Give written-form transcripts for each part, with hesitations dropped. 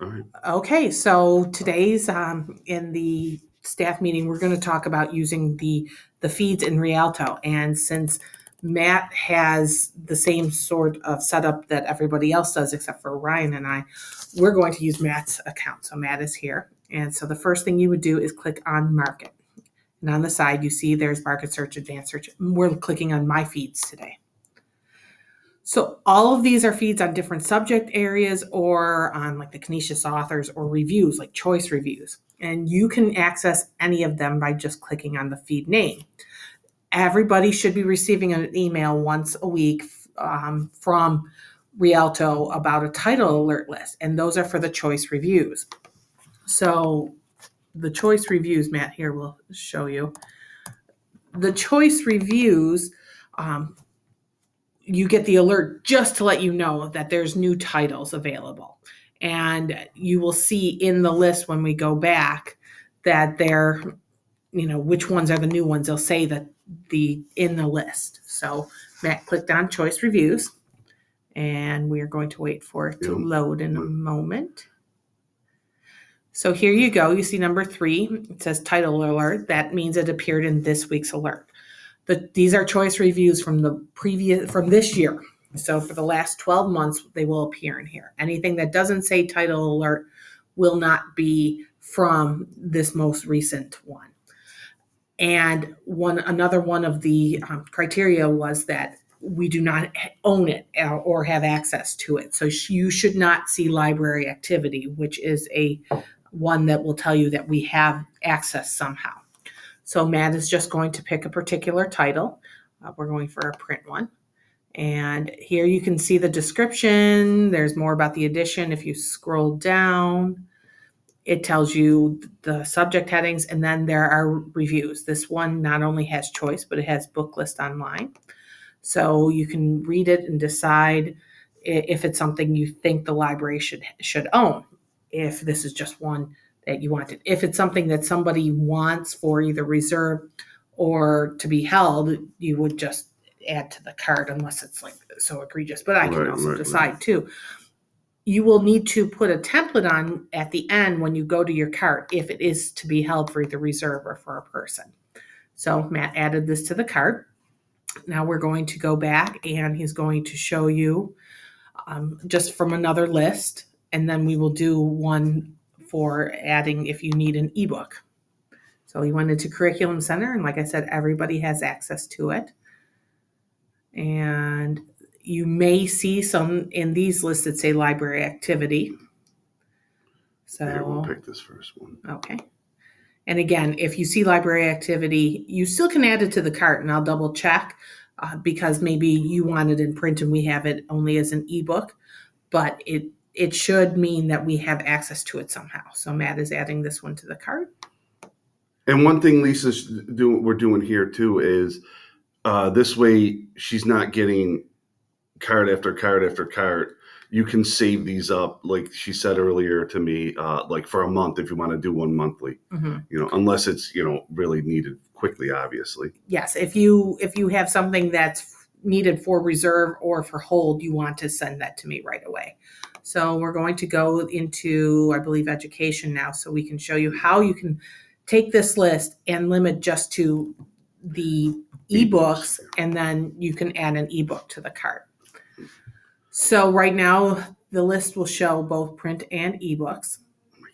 All right. Okay, so today's in the staff meeting, we're going to talk about using the feeds in Rialto. And since Matt has the same sort of setup that everybody else does, except for Ryan and I, we're going to use Matt's account. So Matt is here. And so the first thing you would do is click on Market. And on the side, you see there's Market Search, Advanced Search. We're clicking on My Feeds today. So all of these are feeds on different subject areas or on like the Canisius authors or reviews, like choice reviews. And you can access any of them by just clicking on the feed name. Everybody should be receiving an email once a week from Rialto about a title alert list, and those are for the choice reviews. So the choice reviews, Matt here will show you. The choice reviews, you get the alert just to let you know that there's new titles available. And you will see in the list when we go back that they're, which ones are the new ones. They'll say that in the list. So Matt clicked on choice reviews, and we are going to wait for it to load in a moment. So here you go. You see number 3. It says title alert. That means it appeared in this week's alert. These are choice reviews from this year. So for the last 12 months, they will appear in here. Anything that doesn't say title alert will not be from this most recent one. And another one of the criteria was that we do not own it or have access to it. So you should not see library activity, which is one that will tell you that we have access somehow. So Matt is just going to pick a particular title. We're going for a print one. And here you can see the description. There's more about the edition. If you scroll down, it tells you the subject headings, and then there are reviews. This one not only has choice, but it has book list online. So you can read it and decide if it's something you think the library should own, if this is just one that you wanted. If it's something that somebody wants for either reserve or to be held, you would just add to the cart unless it's like so egregious. But I can also decide too. You will need to put a template on at the end when you go to your cart if it is to be held for either reserve or for a person. So Matt added this to the cart. Now we're going to go back and he's going to show you just from another list, and then we will do one for adding if you need an ebook. So he went into Curriculum Center, and like I said, everybody has access to it. And you may see some in these lists that say library activity. So here, we'll pick this first one. Okay. And again, if you see library activity, you still can add it to the cart, and I'll double check because maybe you want it in print and we have it only as an ebook, but it should mean that we have access to it somehow. So Matt is adding this one to the cart. And one thing we're doing here too is this way she's not getting card after card after card. You can save these up, like she said earlier to me, like for a month if you want to do one monthly. Mm-hmm. Unless it's really needed quickly, obviously. Yes, if you have something that's needed for reserve or for hold, you want to send that to me right away. So we're going to go into, I believe, education now, so we can show you how you can take this list and limit just to the ebooks, and then you can add an ebook to the cart. So right now, the list will show both print and ebooks,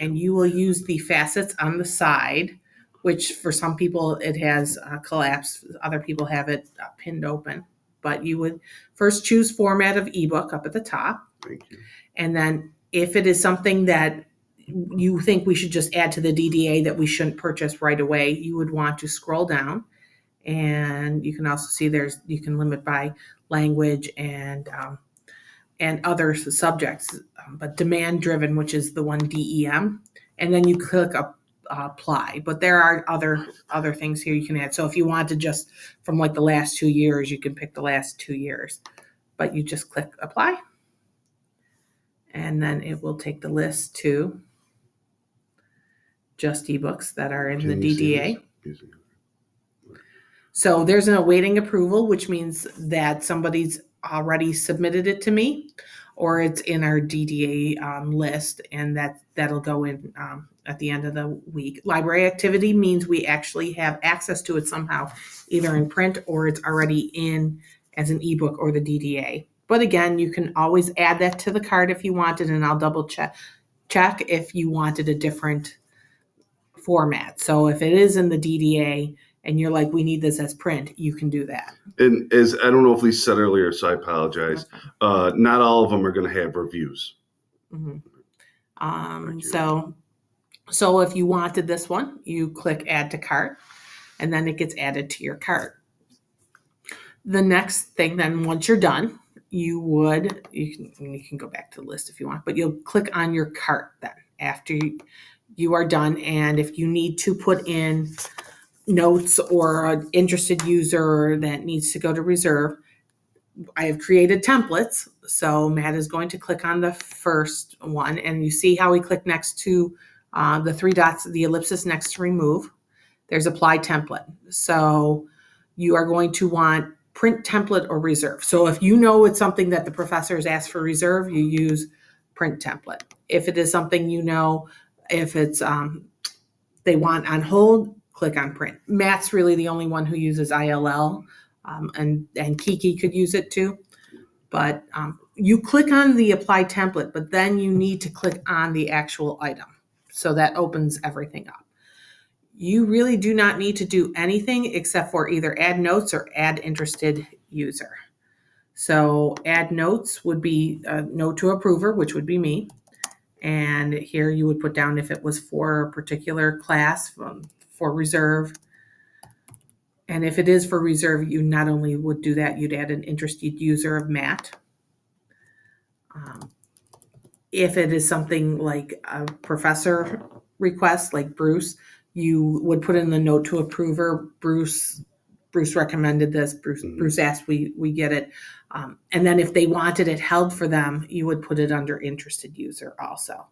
and you will use the facets on the side, which for some people it has collapsed. Other people have it pinned open. But you would first choose format of ebook up at the top. Thank you. And then if it is something that you think we should just add to the DDA that we shouldn't purchase right away, you would want to scroll down. And you can also see you can limit by language and other subjects, but demand driven, which is the one DEM, and then you click apply. But there are other things here you can add. So if you want to just from like the last 2 years, you can pick the last 2 years, but you just click apply, and then it will take the list to just ebooks that are in the DDA. So there's an awaiting approval, which means that somebody's already submitted it to me, or it's in our DDA list, and that'll go in at the end of the week. Library activity means we actually have access to it somehow, either in print or it's already in as an ebook or the DDA. But again, you can always add that to the cart if you wanted, and I'll double check if you wanted a different format. So if it is in the DDA and you're like, we need this as print, you can do that. And as I don't know if Lisa said earlier, so I apologize. Not all of them are going to have reviews. Mm-hmm. So if you wanted this one, you click add to cart, and then it gets added to your cart. The next thing, then once you're done, you can go back to the list if you want, but you'll click on your cart then after you are done. And if you need to put in notes or an interested user that needs to go to reserve, I have created templates. So Matt is going to click on the first one, and you see how he clicked next to the three dots, the ellipsis next to remove. There's apply template. So you are going to want print template or reserve. So if you know it's something that the professor has asked for reserve, you use print template. If it is something if it's they want on hold, click on print. Matt's really the only one who uses ILL, and Kiki could use it too. But you click on the apply template, but then you need to click on the actual item. So that opens everything up. You really do not need to do anything except for either add notes or add interested user. So add notes would be a note to approver, which would be me. And here you would put down if it was for a particular class, for reserve. And if it is for reserve, you not only would do that, you'd add an interested user of Matt. If it is something like a professor request, like Bruce, you would put in the note to approver, Bruce recommended this, Bruce asked we get it. And then if they wanted it held for them, you would put it under interested user also.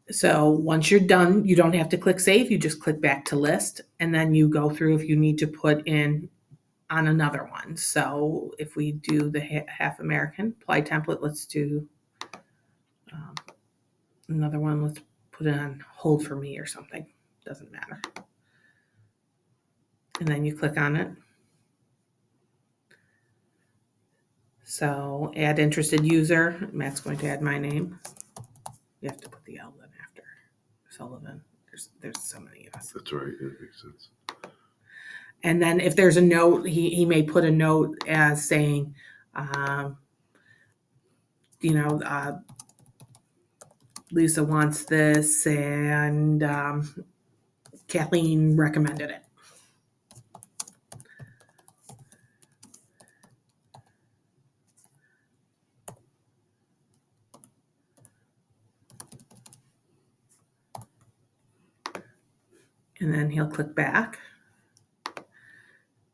So once you're done, you don't have to click save, you just click back to list, and then you go through if you need to put in on another one. So if we do the half American apply template, let's do another one. Let's put it on hold for me or something. Doesn't matter. And then you click on it. So add interested user. Matt's going to add my name. You have to put the L in after Sullivan. There's so many of us. That's right. It makes sense. And then if there's a note, he may put a note as saying, Lisa wants this, and Kathleen recommended it. And then he'll click back.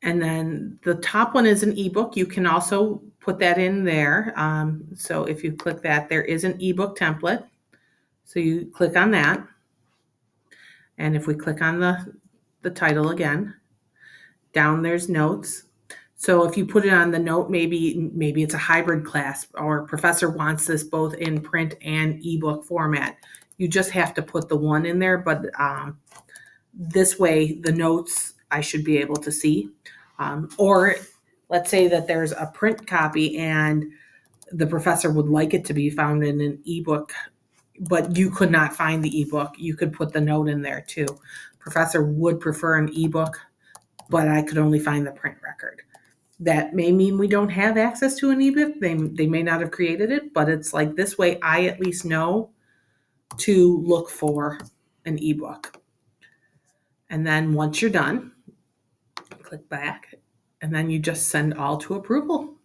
And then the top one is an ebook. You can also put that in there. So if you click that, there is an ebook template. So you click on that. And if we click on the title again, down there's notes. So if you put it on the note, maybe it's a hybrid class, or professor wants this both in print and ebook format. You just have to put the one in there, but this way the notes I should be able to see. Or let's say that there's a print copy and the professor would like it to be found in an ebook, but you could not find the ebook. You could put the note in there too. Professor would prefer an ebook, but I could only find the print record. That may mean we don't have access to an ebook. They may not have created it, but it's like this way I at least know to look for an ebook. And then once you're done, click back, and then you just send all to approval.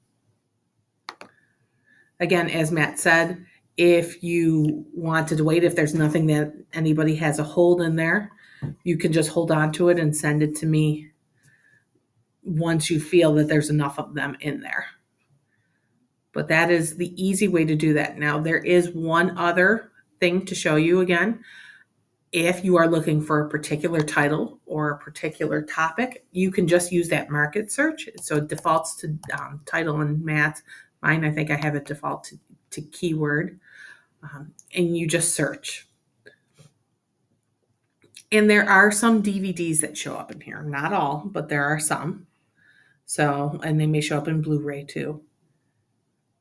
Again, as Matt said, if you wanted to wait, if there's nothing that anybody has a hold in there, you can just hold on to it and send it to me once you feel that there's enough of them in there. But that is the easy way to do that. Now, there is one other thing to show you again. If you are looking for a particular title or a particular topic, you can just use that market search. So it defaults to title and Matt's, Mine, I think I have it default to keyword, and you just search. And there are some DVDs that show up in here. Not all, but there are some. So, and they may show up in Blu-ray too.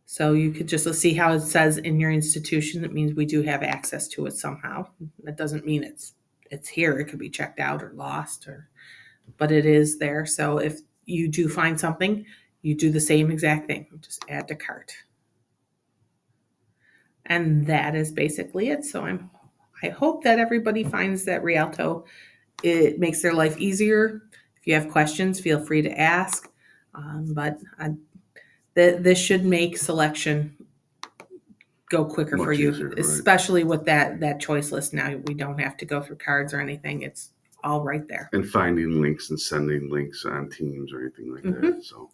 So you could just see how it says in your institution. It means we do have access to it somehow. That doesn't mean it's here. It could be checked out or lost, but it is there. So if you do find something, you do the same exact thing. Just add to cart. And that is basically it. So I hope that everybody finds that Rialto, it makes their life easier. If you have questions, feel free to ask. This should make selection go quicker for you, easier, right? Especially with that choice list. Now we don't have to go through cards or anything. It's all right there. And finding links and sending links on Teams or anything like that. So